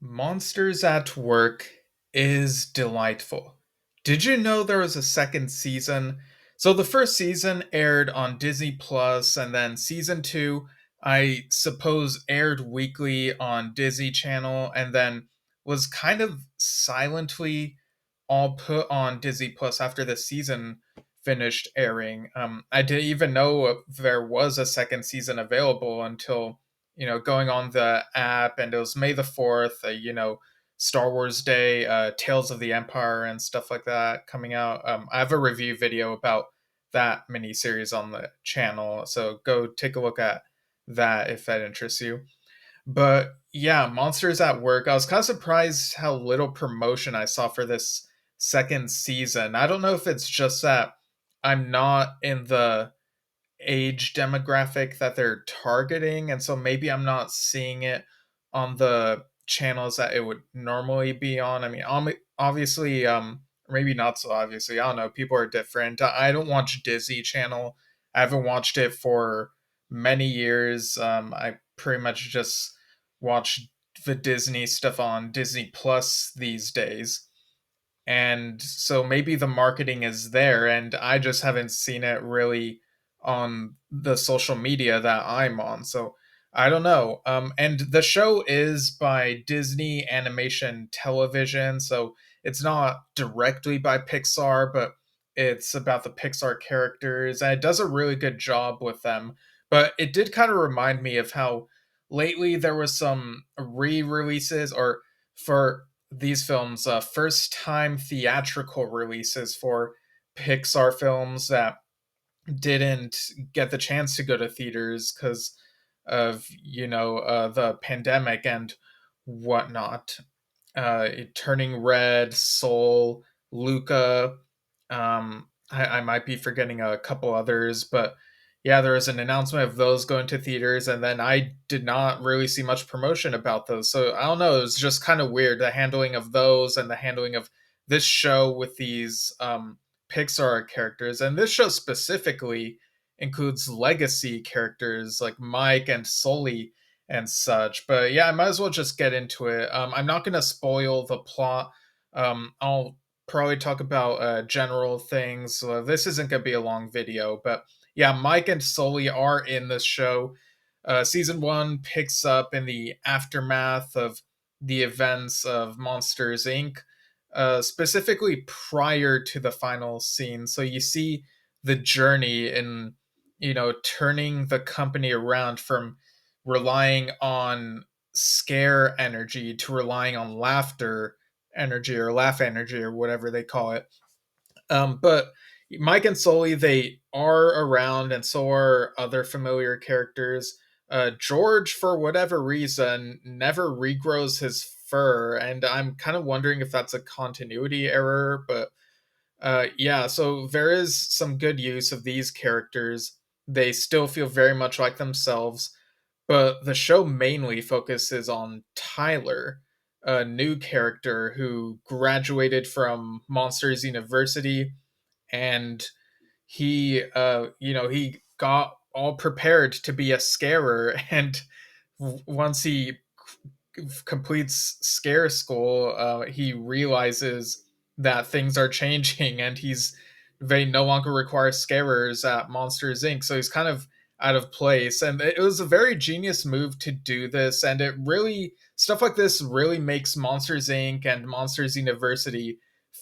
Monsters at Work is delightful. Did you know there was a second season? So the first season aired on Disney Plus, and then season two, I suppose, aired weekly on Disney Channel, and then was kind of silently all put on Disney Plus after the season finished airing. I didn't even know if there was a second season available until going on the app, and it was May the 4th, Star Wars Day, Tales of the Empire, and stuff like that coming out. I have a review video about that miniseries on the channel, so go take a look at that if that interests you. But yeah, Monsters at Work, I was kind of surprised how little promotion I saw for this second season. I don't know if it's just that I'm not in the age demographic that they're targeting, and so maybe I'm not seeing it on the channels that it would normally be on. I mean, obviously, maybe not so obviously, I don't know, people are different. I don't watch Disney Channel. I haven't watched it for many years. I pretty much just watch the Disney stuff on Disney Plus these days, and so maybe the marketing is there and I just haven't seen it really on the social media that I'm on. So I don't know. And the show is by Disney Animation Television, so it's not directly by Pixar, but it's about the Pixar characters, and it does a really good job with them. But it did kind of remind me of how lately there was some re-releases, or for these films, first time theatrical releases for Pixar films that didn't get the chance to go to theaters because of the pandemic and whatnot. Turning Red, Soul, Luca. I might be forgetting a couple others, but yeah, there was an announcement of those going to theaters, and then I did not really see much promotion about those. So I don't know. It was just kind of weird, the handling of those and the handling of this show with these Pixar characters, and this show specifically includes legacy characters like Mike and Sully and such. But yeah, I might as well just get into it. I'm not going to spoil the plot. I'll probably talk about general things. So this isn't going to be a long video, but yeah, Mike and Sully are in this show. Season one picks up in the aftermath of the events of Monsters Inc., specifically prior to the final scene. So you see the journey in, turning the company around from relying on scare energy to relying on laughter energy, or laugh energy, or whatever they call it. But Mike and Sully, they are around, and so are other familiar characters. George, for whatever reason, never regrows his fur, and I'm kind of wondering if that's a continuity error. But yeah, so there is some good use of these characters. They still feel very much like themselves, but the show mainly focuses on Tyler, a new character who graduated from Monsters University, and he got all prepared to be a scarer, and once he completes scare school, he realizes that things are changing, and they no longer require scarers at Monsters Inc. So he's kind of out of place, and it was a very genius move to do this, and it really, stuff like this really makes Monsters Inc. and Monsters University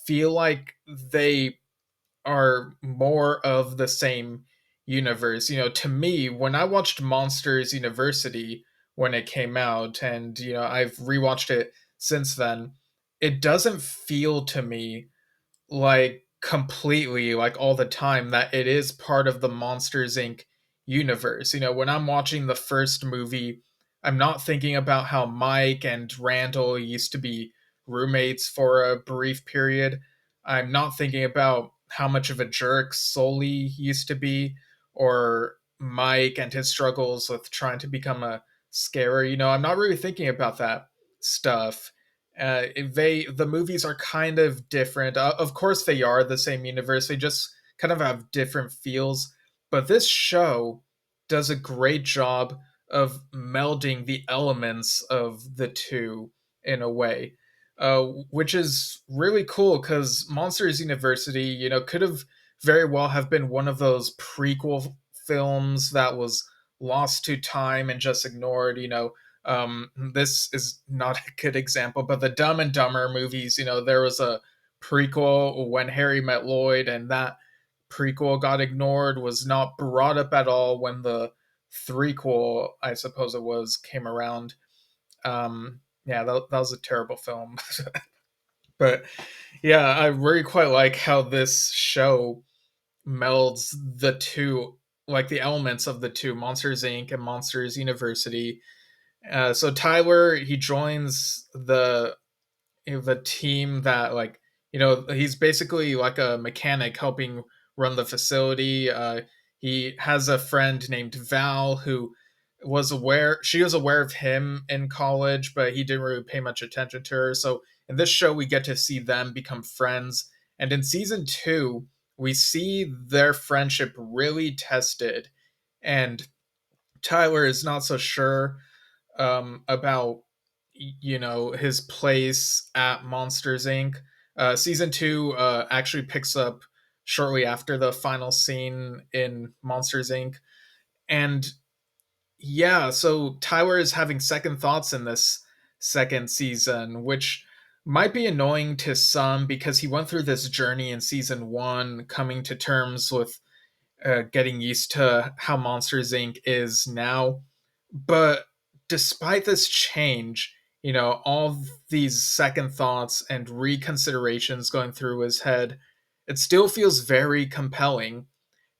feel like they are more of the same universe. To me, when I watched Monsters University when it came out, and I've rewatched it since then, it doesn't feel to me like completely, like all the time, that it is part of the Monsters Inc. universe. When I'm watching the first movie, I'm not thinking about how Mike and Randall used to be roommates for a brief period. I'm not thinking about how much of a jerk Sully used to be, or Mike and his struggles with trying to become a scarer. I'm not really thinking about that stuff. The movies are kind of different. Of course, they are the same universe. They just kind of have different feels. But this show does a great job of melding the elements of the two. in a way, which is really cool because Monsters University, could have very well have been one of those prequel films that was lost to time and just ignored. This is not a good example, but the Dumb and Dumber movies, there was a prequel when Harry met Lloyd, and that prequel got ignored, was not brought up at all when the threequel, I suppose it was, came around. Yeah, that was a terrible film. But yeah, I really quite like how this show melds the two, like the elements of the two, Monsters Inc. and Monsters University. So Tyler, he joins the team that, like, he's basically like a mechanic helping run the facility. He has a friend named Val who she was aware of him in college, but he didn't really pay much attention to her. So in this show we get to see them become friends, and in season 2 we see their friendship really tested, and Tyler is not so sure about his place at Monsters Inc. Season 2 actually picks up shortly after the final scene in Monsters Inc. And yeah, so Tyler is having second thoughts in this second season, which might be annoying to some because he went through this journey in season 1, coming to terms with getting used to how Monsters Inc. is now. But despite this change, all these second thoughts and reconsiderations going through his head, it still feels very compelling.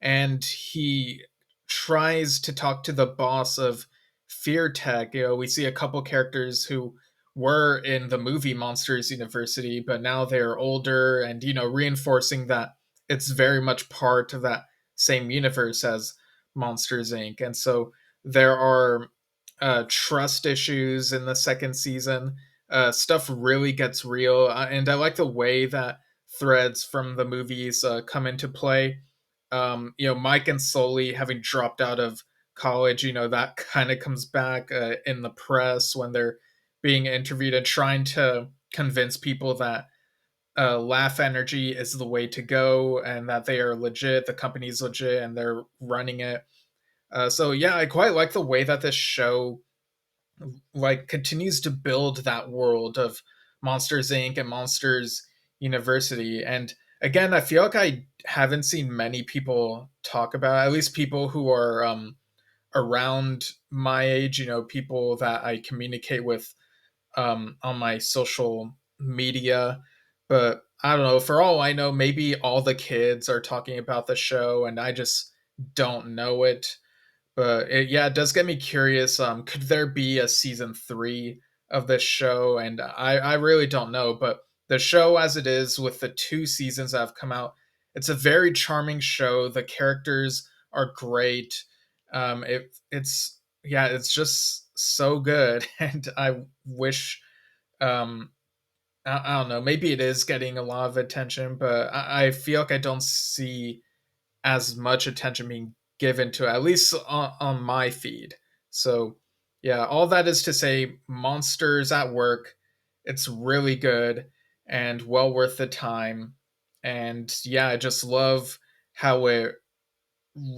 And he tries to talk to the boss of Fear Tech. We see a couple characters who were in the movie Monsters University, but now they're older and, reinforcing that it's very much part of that same universe as Monsters Inc. And so there are trust issues in the second season. Stuff really gets real, and I like the way that threads from the movies come into play. Mike and Sully having dropped out of college, that kind of comes back in the press when they're being interviewed and trying to convince people that Laugh Energy is the way to go and that they are legit, the company's legit, and they're running it. So yeah, I quite like the way that this show like continues to build that world of Monsters Inc. and Monsters University. And again, I feel like I haven't seen many people talk about it, at least people who are around my age, people that I communicate with on my social media. But I don't know, for all I know, maybe all the kids are talking about the show and I just don't know it. But yeah, it does get me curious. Could there be a season 3 of this show? And I really don't know. But the show, as it is, with the 2 seasons that have come out, it's a very charming show. The characters are great. It's yeah, it's just so good. And I wish, um, I don't know, maybe it is getting a lot of attention, but I feel like I don't see as much attention being given to it, at least on my feed. So, yeah, all that is to say, Monsters at Work, it's really good and well worth the time. And yeah, I just love how it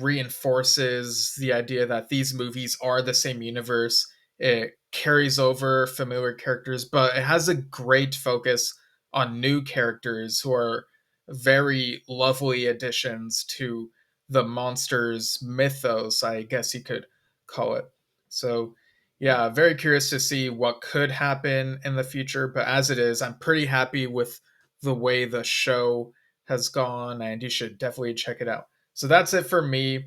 reinforces the idea that these movies are the same universe. It carries over familiar characters, but it has a great focus on new characters who are very lovely additions to the monsters mythos, I guess you could call it. So, yeah, very curious to see what could happen in the future, but as it is, I'm pretty happy with the way the show has gone, and you should definitely check it out. So that's it for me.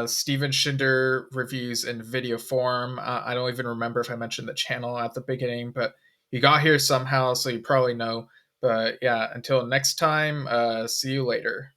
Steven Schinder reviews in video form. I don't even remember if I mentioned the channel at the beginning, but you got here somehow, so you probably know. But yeah, until next time, see you later.